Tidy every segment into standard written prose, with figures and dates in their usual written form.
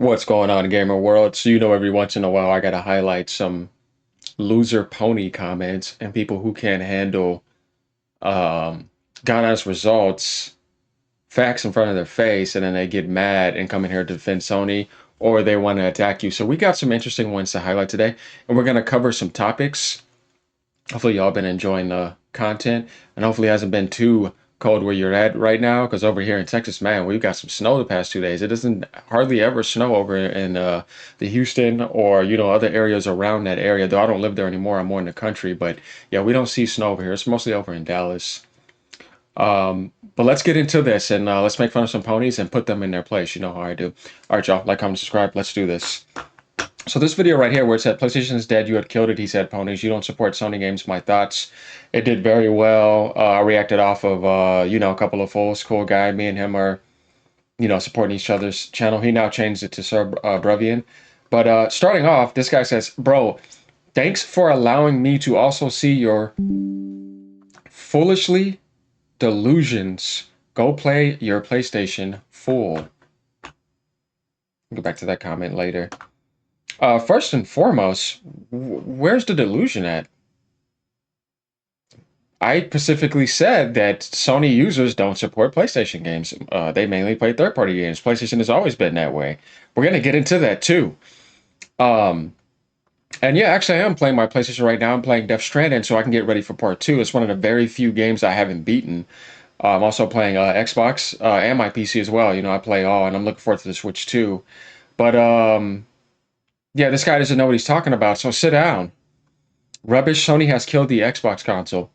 What's going on, gamer world? So every once in a while I gotta highlight some loser pony comments and people who can't handle um Ghana's results, facts in front of their face, and then they get mad and come in here to defend Sony or they want to attack you. So we got some interesting ones to highlight today, and we're gonna cover some topics. Hopefully y'all been enjoying the content, and hopefully it hasn't been too cold where you're at right now, because over here in Texas, man, we've got some snow the past 2 days. It doesn't hardly ever snow over in the Houston or other areas around that area, though I don't live there anymore. I'm more in the country, but yeah, we don't see snow over here. It's mostly over in Dallas. But let's get into this, and let's make fun of some ponies and put them in their place. You know how I do. All right, y'all, like, comment, subscribe. Let's do this. So this video right here where it said PlayStation is dead, you had killed it, he said, ponies, you don't support Sony games, my thoughts. It did very well. I reacted off of a couple of fools, cool guy. Me and him are supporting each other's channel. He now changed it to Sir Brevian. But starting off, this guy says, bro, thanks for allowing me to also see your foolishly delusions. Go play your PlayStation, fool. I'll go back to that comment later. First and foremost, where's the delusion at? I specifically said that Sony users don't support PlayStation games. They mainly play third-party games. PlayStation has always been that way. We're going to get into that too. And yeah, actually I am playing my PlayStation right now. I'm playing Death Stranding so I can get ready for part 2. It's one of the very few games I haven't beaten. I'm also playing Xbox and my PC as well. I play all, and I'm looking forward to the Switch too. But yeah, this guy doesn't know what he's talking about, so sit down. Rubbish, Sony has killed the Xbox console.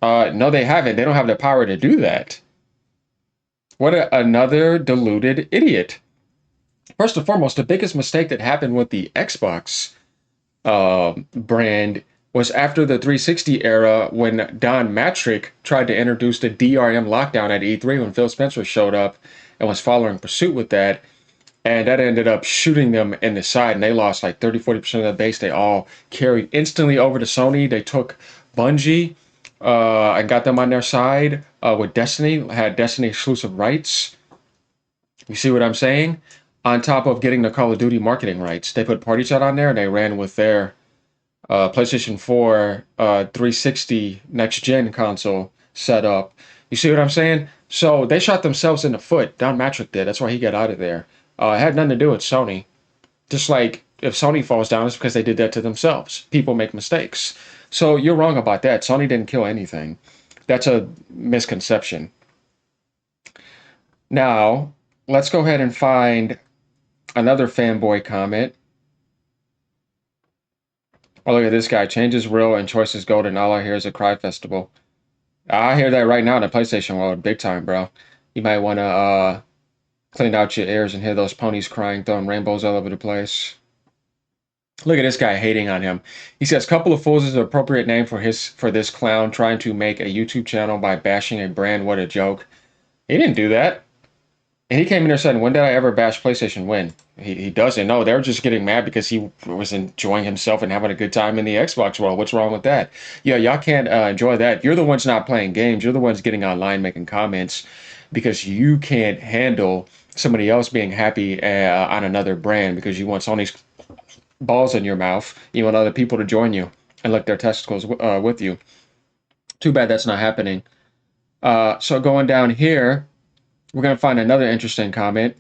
No, they haven't. They don't have the power to do that. What another deluded idiot. First and foremost, the biggest mistake that happened with the Xbox brand was after the 360 era when Don Matrick tried to introduce the DRM lockdown at E3 when Phil Spencer showed up and was following pursuit with that. And that ended up shooting them in the side, and they lost like 30-40% of the base. They all carried instantly over to Sony. They took Bungie and got them on their side with Destiny, had Destiny exclusive rights. You see what I'm saying? On top of getting the Call of Duty marketing rights. They put Party Chat on there, and they ran with their PlayStation 4 360 next-gen console setup. You see what I'm saying? So they shot themselves in the foot. Don Matrick did. That's why he got out of there. It had nothing to do with Sony. Just like if Sony falls down, it's because they did that to themselves. People make mistakes. So you're wrong about that. Sony didn't kill anything. That's a misconception. Now, let's go ahead and find another fanboy comment. Oh, look at this guy. Change is real and choice is golden. All I hear is a cry festival. I hear that right now in the PlayStation world. Big time, bro. You might want to clean out your ears and hear those ponies crying, throwing rainbows all over the place. Look at this guy hating on him. He says, "Couple of Fools is an appropriate name for this clown trying to make a YouTube channel by bashing a brand. What a joke." He didn't do that. And he came in there saying, "When did I ever bash PlayStation?" When? He doesn't. No, they're just getting mad because he was enjoying himself and having a good time in the Xbox world. What's wrong with that? Yeah, y'all can't enjoy that. You're the ones not playing games. You're the ones getting online making comments because you can't handle somebody else being happy on another brand because you want Sony's balls in your mouth. You want other people to join you and lick their testicles with you. Too bad that's not happening. So going down here, we're going to find another interesting comment.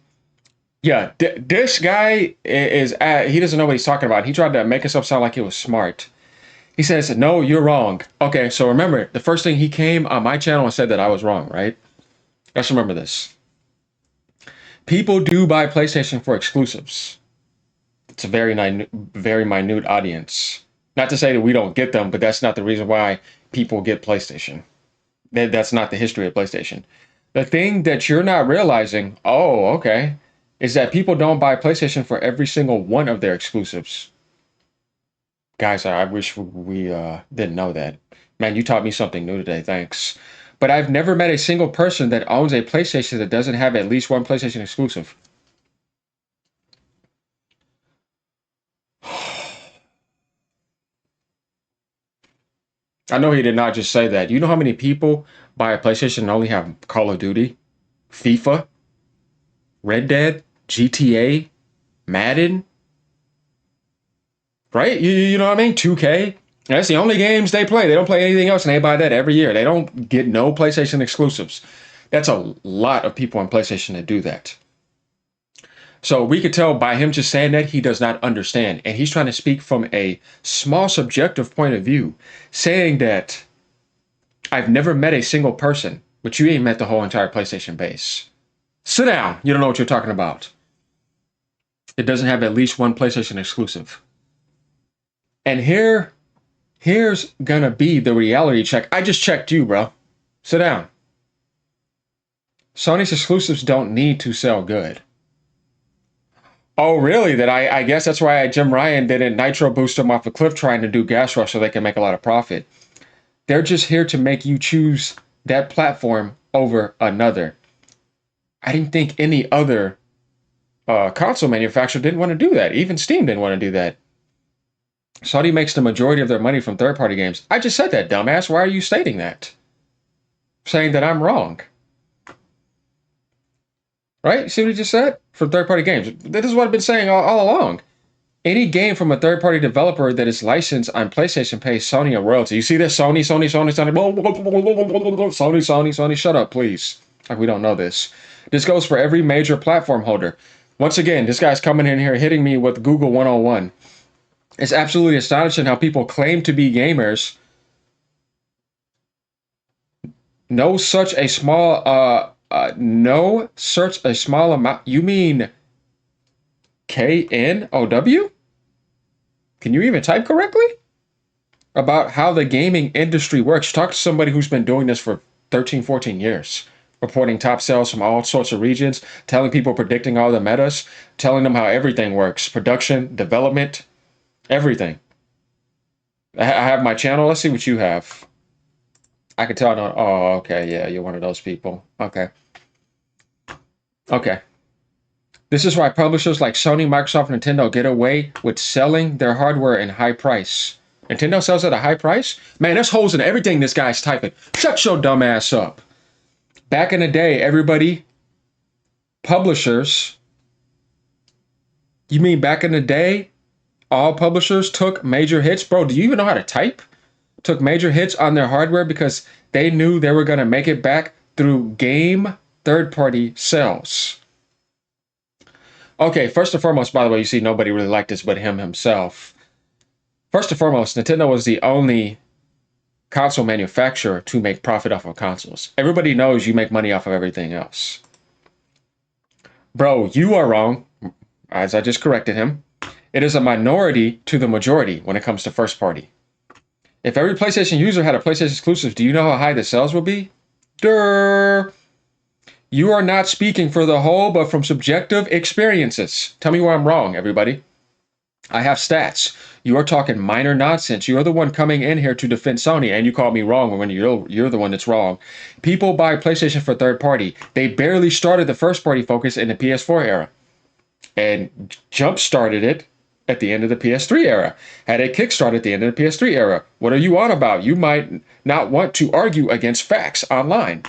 Yeah, this guy he doesn't know what he's talking about. He tried to make himself sound like he was smart. He says, "No, you're wrong." Okay, so remember, the first thing he came on my channel and said that I was wrong, right? Let's remember this. People do buy PlayStation for exclusives. It's a very minute audience. Not to say that we don't get them, but that's not the reason why people get PlayStation. That's not the history of PlayStation. The thing that you're not realizing, oh, okay, is that people don't buy PlayStation for every single one of their exclusives. Guys, I wish we didn't know that. Man, you taught me something new today, thanks. But I've never met a single person that owns a PlayStation that doesn't have at least one PlayStation exclusive. I know he did not just say that. You know how many people buy a PlayStation and only have Call of Duty, FIFA, Red Dead, GTA, Madden, right? You know what I mean? 2K. That's the only games they play. They don't play anything else, and they buy that every year. They don't get no PlayStation exclusives. That's a lot of people on PlayStation that do that. So we could tell by him just saying that he does not understand. And he's trying to speak from a small subjective point of view, saying that I've never met a single person, but you ain't met the whole entire PlayStation base. Sit down. You don't know what you're talking about. It doesn't have at least one PlayStation exclusive. And here's gonna be the reality check. I just checked you, bro. Sit down. Sony's exclusives don't need to sell good. Oh, really? That I guess that's why Jim Ryan didn't nitro boost them off a cliff trying to do gas rush so they can make a lot of profit. They're just here to make you choose that platform over another. I didn't think any other console manufacturer didn't want to do that. Even Steam didn't want to do that. Sony makes the majority of their money from third-party games. I just said that, dumbass. Why are you stating that? Saying that I'm wrong. Right? See what he just said? From third-party games. This is what I've been saying all along. Any game from a third-party developer that is licensed on PlayStation pays Sony a royalty. You see this? Sony. Sony. Shut up, please. Like we don't know this. This goes for every major platform holder. Once again, this guy's coming in here hitting me with Google 101. It's absolutely astonishing how people claim to be gamers no such a small amount. You mean KNOW? Can you even type correctly? About how the gaming industry works. Talk to somebody who's been doing this for 13, 14 years. Reporting top sales from all sorts of regions, telling people, predicting all the metas, telling them how everything works. Production, development, everything. I have my channel. Let's see what you have. I can tell. Oh, okay. Yeah, you're one of those people. Okay. Okay. This is why publishers like Sony, Microsoft, and Nintendo get away with selling their hardware in high price. Nintendo sells at a high price? Man, there's holes in everything this guy's typing. Shut your dumb ass up. Back in the day, everybody, publishers, you mean back in the day, all publishers took major hits? Bro, do you even know how to type? Took major hits on their hardware because they knew they were going to make it back through game third-party sales. Okay, first and foremost, by the way, you see nobody really liked this but him himself. First and foremost, Nintendo was the only console manufacturer to make profit off of consoles. Everybody knows you make money off of everything else. Bro, you are wrong, as I just corrected him. It is a minority to the majority when it comes to first party. If every PlayStation user had a PlayStation exclusive, do you know how high the sales would be? Durr. You are not speaking for the whole, but from subjective experiences. Tell me where I'm wrong, everybody. I have stats. You are talking minor nonsense. You are the one coming in here to defend Sony, and you call me wrong when you're the one that's wrong. People buy PlayStation for third party. They barely started the first party focus in the PS4 era, and jump started it at the end of the PS3 era. Had a kickstart at the end of the PS3 era. What are you on about? You might not want to argue against facts online.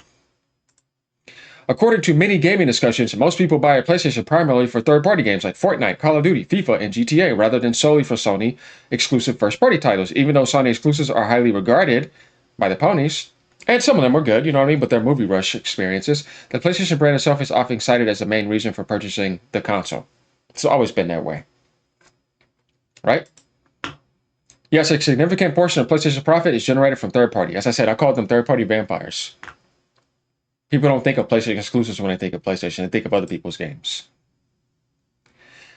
According to many gaming discussions, most people buy a PlayStation primarily for third-party games like Fortnite, Call of Duty, FIFA, and GTA, rather than solely for Sony exclusive first-party titles. Even though Sony exclusives are highly regarded by the ponies, and some of them are good, you know what I mean, but they're movie rush experiences, the PlayStation brand itself is often cited as the main reason for purchasing the console. It's always been that way. Right? Yes, a significant portion of PlayStation profit is generated from third-party. As I said, I call them third-party vampires. People don't think of PlayStation exclusives when they think of PlayStation. They think of other people's games.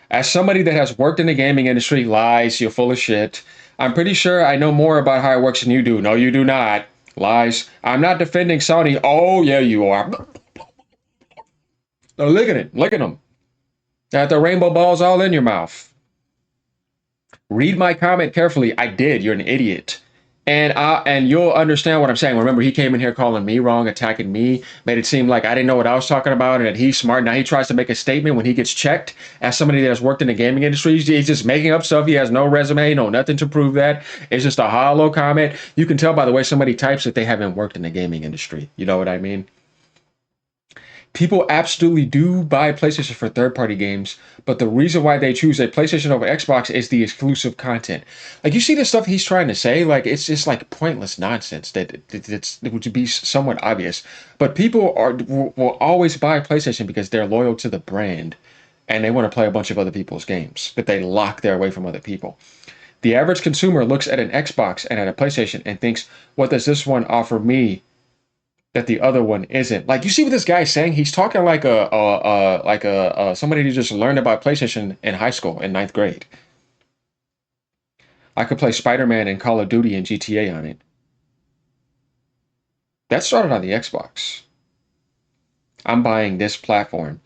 As somebody that has worked in the gaming industry, lies, you're full of shit. I'm pretty sure I know more about how it works than you do. No, you do not. Lies. I'm not defending Sony. Oh, yeah, you are. No, look at it. Look at them. They have the rainbow balls all in your mouth. Read my comment carefully. I did. You're an idiot. And you'll understand what I'm saying. Remember, he came in here calling me wrong, attacking me, made it seem like I didn't know what I was talking about and that he's smart. Now he tries to make a statement when he gets checked as somebody that has worked in the gaming industry. He's just making up stuff. He has no resume, no nothing to prove that. It's just a hollow comment. You can tell by the way somebody types that they haven't worked in the gaming industry. You know what I mean? People absolutely do buy PlayStation for third-party games, but the reason why they choose a PlayStation over Xbox is the exclusive content. Like you see the stuff he's trying to say, like it's just like pointless nonsense it would be somewhat obvious. But people will always buy PlayStation because they're loyal to the brand, and they want to play a bunch of other people's games that they lock their way from other people. The average consumer looks at an Xbox and at a PlayStation and thinks, "What does this one offer me that the other one isn't?" Like you see what this guy's saying? He's talking like somebody who just learned about PlayStation in high school in ninth grade. I could play Spider-Man and Call of Duty and GTA on it. That started on the Xbox. I'm buying this platform.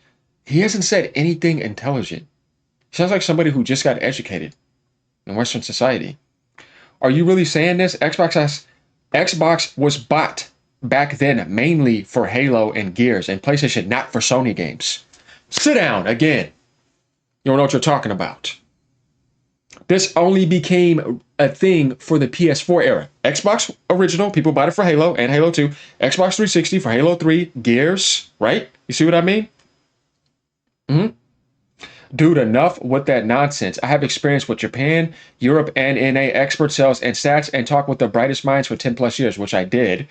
He hasn't said anything intelligent. He sounds like somebody who just got educated in Western society. Are you really saying this? Xbox was bought back then mainly for Halo and Gears, and PlayStation not for Sony games. Sit down again. You don't know what you're talking about. This only became a thing for the PS4 era. Xbox original, people bought it for Halo and Halo 2. Xbox 360 for Halo 3, Gears, right? You see what I mean? Mm-hmm. Dude, enough with that nonsense. I have experience with Japan, Europe, and NA expert sales and stats and talk with the brightest minds for 10 plus years, which I did.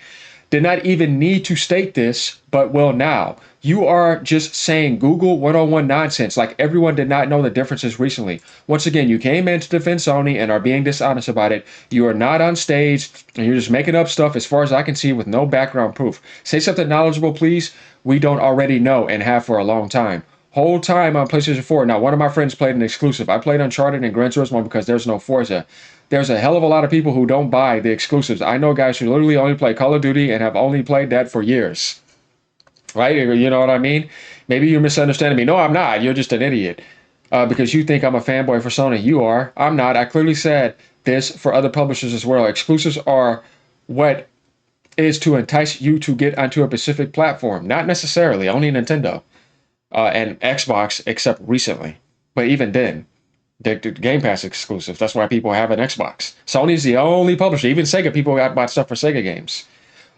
Did not even need to state this, but will now. You are just saying Google 101 nonsense like everyone did not know the differences recently. Once again, you came in to defend Sony and are being dishonest about it. You are not on stage and you're just making up stuff as far as I can see with no background proof. Say something knowledgeable, please. We don't already know and have for a long time. Whole time on PlayStation 4. Now, one of my friends played an exclusive. I played Uncharted and Gran Turismo because there's no Forza. There's a hell of a lot of people who don't buy the exclusives. I know guys who literally only play Call of Duty and have only played that for years. Right? You know what I mean? Maybe you're misunderstanding me. No, I'm not. You're just an idiot. Because you think I'm a fanboy for Sony. You are. I'm not. I clearly said this for other publishers as well. Exclusives are what is to entice you to get onto a specific platform. Not necessarily. Only Nintendo. And Xbox, except recently. But even then, the Game Pass exclusive. That's why people have an Xbox. Sony's the only publisher. Even Sega, people got bought stuff for Sega games.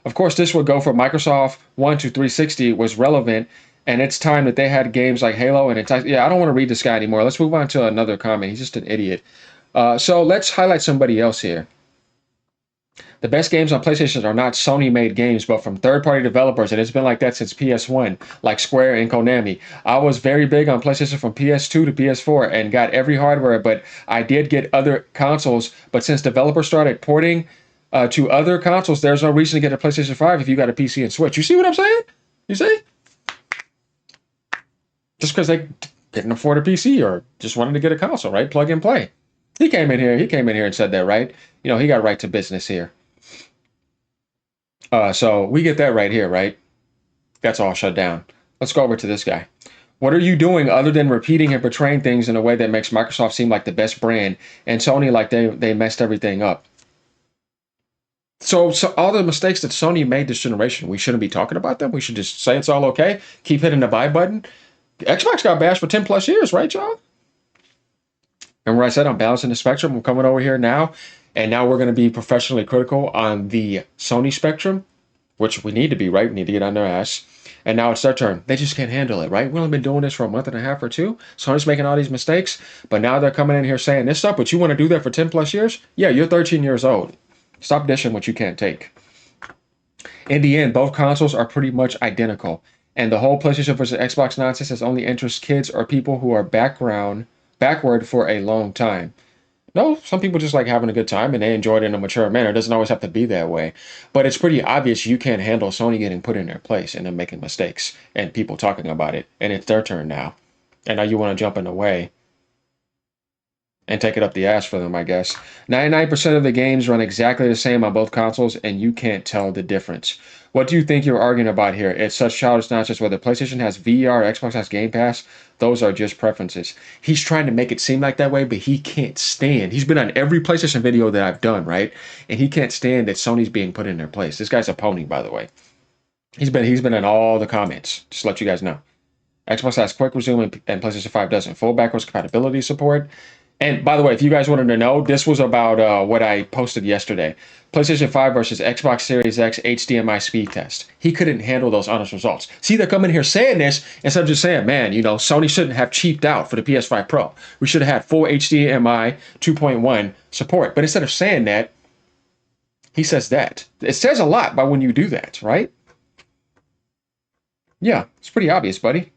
Of course, this would go for Microsoft 1 to 360 was relevant, and it's time that they had games like Halo and yeah, I don't want to read this guy anymore. Let's move on to another comment. He's just an idiot. So let's highlight somebody else here. The best games on PlayStation are not Sony-made games, but from third-party developers, and it's been like that since PS1, like Square and Konami. I was very big on PlayStation from PS2 to PS4 and got every hardware, but I did get other consoles. But since developers started porting to other consoles, there's no reason to get a PlayStation 5 if you got a PC and Switch. You see what I'm saying? You see? Just because they didn't afford a PC or just wanted to get a console, right? Plug and play. He came in here and said that, right? You know, he got right to business here. So we get that right here, right? That's all shut down. Let's go over to this guy. What are you doing other than repeating and portraying things in a way that makes Microsoft seem like the best brand and Sony like they messed everything up? So all the mistakes that Sony made this generation, we shouldn't be talking about them. We should just say it's all okay. Keep hitting the buy button. Xbox got bashed for 10 plus years, right, y'all? Remember I said I'm balancing the spectrum. I'm coming over here now. And now we're going to be professionally critical on the Sony spectrum, which we need to be, right? We need to get on their ass. And now it's their turn. They just can't handle it, right? We've only been doing this for a month and a half or two. Sony's making all these mistakes, but now they're coming in here saying this stuff, but you want to do that for 10 plus years? Yeah, you're 13 years old. Stop dishing what you can't take. In the end, both consoles are pretty much identical. And the whole PlayStation versus Xbox nonsense has only interested kids or people who are backward for a long time. No, some people just like having a good time and they enjoy it in a mature manner. It doesn't always have to be that way. But it's pretty obvious you can't handle Sony getting put in their place and them making mistakes and people talking about it. And it's their turn now. And now you want to jump in the way and take it up the ass for them, I guess. 99% of the games run exactly the same on both consoles and you can't tell the difference. What do you think you're arguing about here? It's such childish nonsense. Whether PlayStation has VR, Xbox has Game Pass, those are just preferences. He's trying to make it seem like that way, but he can't stand. He's been on every PlayStation video that I've done, right? And he can't stand that Sony's being put in their place. This guy's a pony, by the way. He's been in all the comments. Just to let you guys know. Xbox has quick resume and PlayStation 5 doesn't. Full backwards compatibility support. And by the way, if you guys wanted to know, this was about what I posted yesterday. PlayStation 5 versus Xbox Series X HDMI speed test. He couldn't handle those honest results. See, they're coming here saying this instead of just saying, man, you know, Sony shouldn't have cheaped out for the PS5 Pro. We should have had full HDMI 2.1 support. But instead of saying that, he says that. It says a lot by when you do that, right? Yeah, it's pretty obvious, buddy.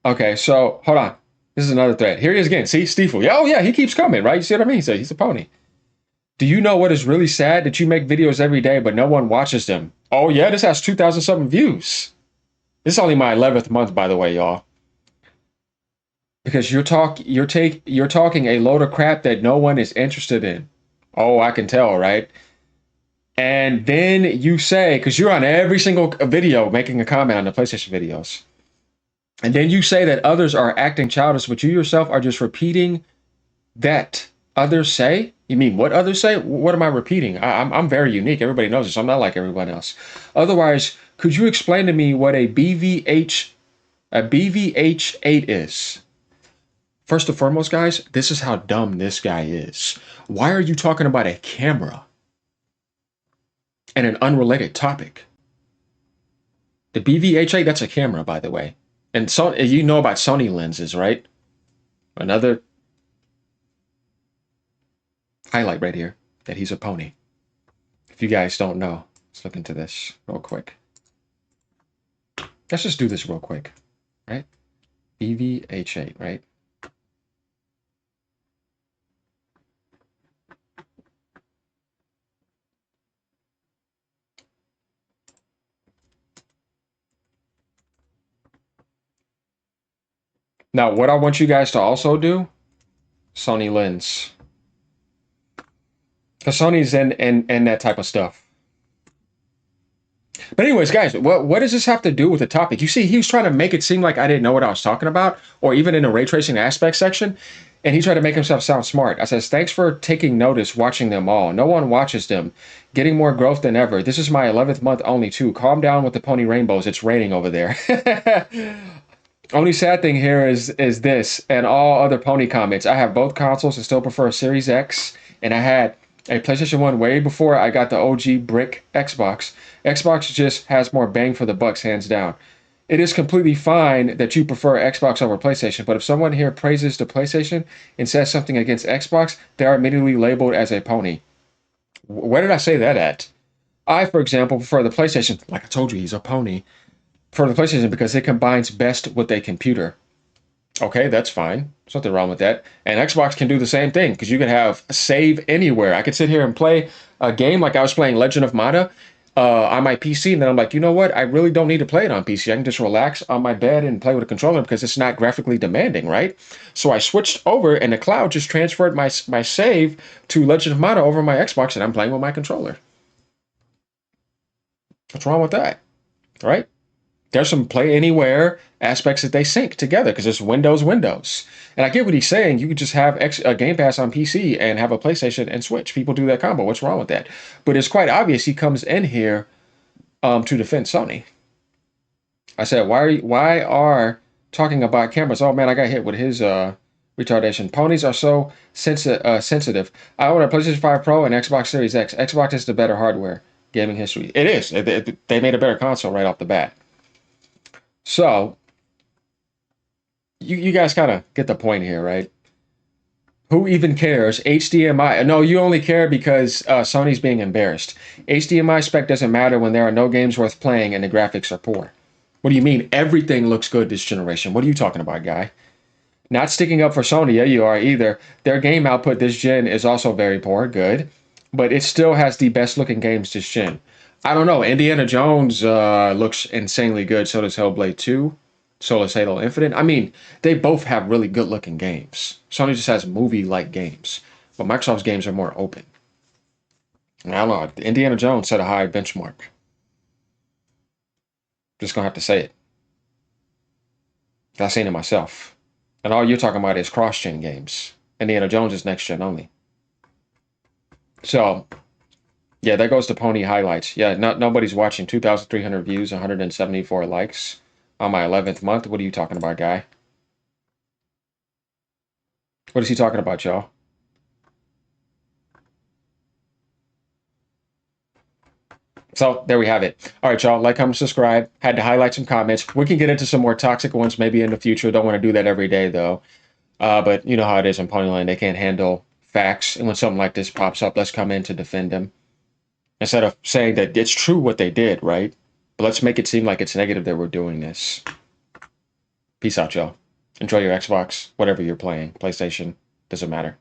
Okay, so hold on. This is another thread. Here he is again. See, Stiefel. Yeah, oh yeah, he keeps coming, right? You see what I mean? So he's a pony. Do you know what is really sad? That you make videos every day, but no one watches them. Oh yeah, this has 2,000 something views. This is only my 11th month, by the way, y'all. Because you're talking a load of crap that no one is interested in. Oh, I can tell, right? And then you say, because you're on every single video making a comment on the PlayStation videos. And then you say that others are acting childish, but you yourself are just repeating that others say. You mean what others say? What am I repeating? I'm very unique. Everybody knows this. I'm not like everyone else. Otherwise, could you explain to me what a BVH8 is? First and foremost, guys, this is how dumb this guy is. Why are you talking about a camera and an unrelated topic? The BVH8, that's a camera, by the way. And so you know about Sony lenses, right? Another highlight right here that he's a pony. If you guys don't know, let's look into this real quick. Let's just do this real quick, right? BVH8, right? Now, what I want you guys to also do, Sony lens. Because Sony's in that type of stuff. But anyways, guys, what does this have to do with the topic? You see, he was trying to make it seem like I didn't know what I was talking about, or even in the ray tracing aspect section, and he tried to make himself sound smart. I says, thanks for taking notice, watching them all. No one watches them. Getting more growth than ever. This is my 11th month only, too. Calm down with the pony rainbows. It's raining over there. Only sad thing here is this and all other pony comments. I have both consoles and still prefer Series X, and I had a PlayStation 1 way before I got the OG brick Xbox. Xbox just has more bang for the bucks, hands down. It is completely fine that you prefer Xbox over PlayStation, but if someone here praises the PlayStation and says something against Xbox, they are immediately labeled as a pony. Where did I say that at? I, for example, prefer the PlayStation. Like I told you, he's a pony. For the PlayStation because it combines best with a computer. Okay, that's fine. There's nothing wrong with that. And Xbox can do the same thing because you can have save anywhere. I could sit here and play a game like I was playing Legend of Mana on my PC, and then I'm like, you know what? I really don't need to play it on PC. I can just relax on my bed and play with a controller because it's not graphically demanding, right? So I switched over, and the cloud just transferred my save to Legend of Mana over my Xbox, and I'm playing with my controller. What's wrong with that, right? There's some play anywhere aspects that they sync together because it's Windows. And I get what he's saying. You could just have a Game Pass on PC and have a PlayStation and Switch. People do that combo. What's wrong with that? But it's quite obvious he comes in here to defend Sony. I said, why are talking about cameras? Oh man, I got hit with his retardation. Ponies are so sensitive. I own a PlayStation 5 Pro and Xbox Series X. Xbox is the better hardware. Gaming history. It is. They made a better console right off the bat. So, you guys kind of get the point here, right? Who even cares? HDMI. No, you only care because Sony's being embarrassed. HDMI spec doesn't matter when there are no games worth playing and the graphics are poor. What do you mean? Everything looks good this generation. What are you talking about, guy? Not sticking up for Sony. Yeah, you are either. Their game output this gen is also very poor. Good. But it still has the best looking games this gen. I don't know. Indiana Jones looks insanely good. So does Hellblade 2. So does Halo Infinite. I mean, they both have really good looking games. Sony just has movie-like games. But Microsoft's games are more open. And I don't know. Indiana Jones set a high benchmark. Just going to have to say it. I've seen it myself. And all you're talking about is cross-gen games. Indiana Jones is next-gen only. So... yeah, there goes the pony highlights. Yeah, nobody's watching. 2,300 views, 174 likes on my 11th month. What are you talking about, guy? What is he talking about, y'all? So there we have it. All right, y'all. Like, comment, subscribe. Had to highlight some comments. We can get into some more toxic ones maybe in the future. Don't want to do that every day though. But you know how it is in Ponyland. They can't handle facts. And when something like this pops up, let's come in to defend them. Instead of saying that it's true what they did, right? But let's make it seem like it's negative that we're doing this. Peace out, y'all. Enjoy your Xbox, whatever you're playing. PlayStation, doesn't matter.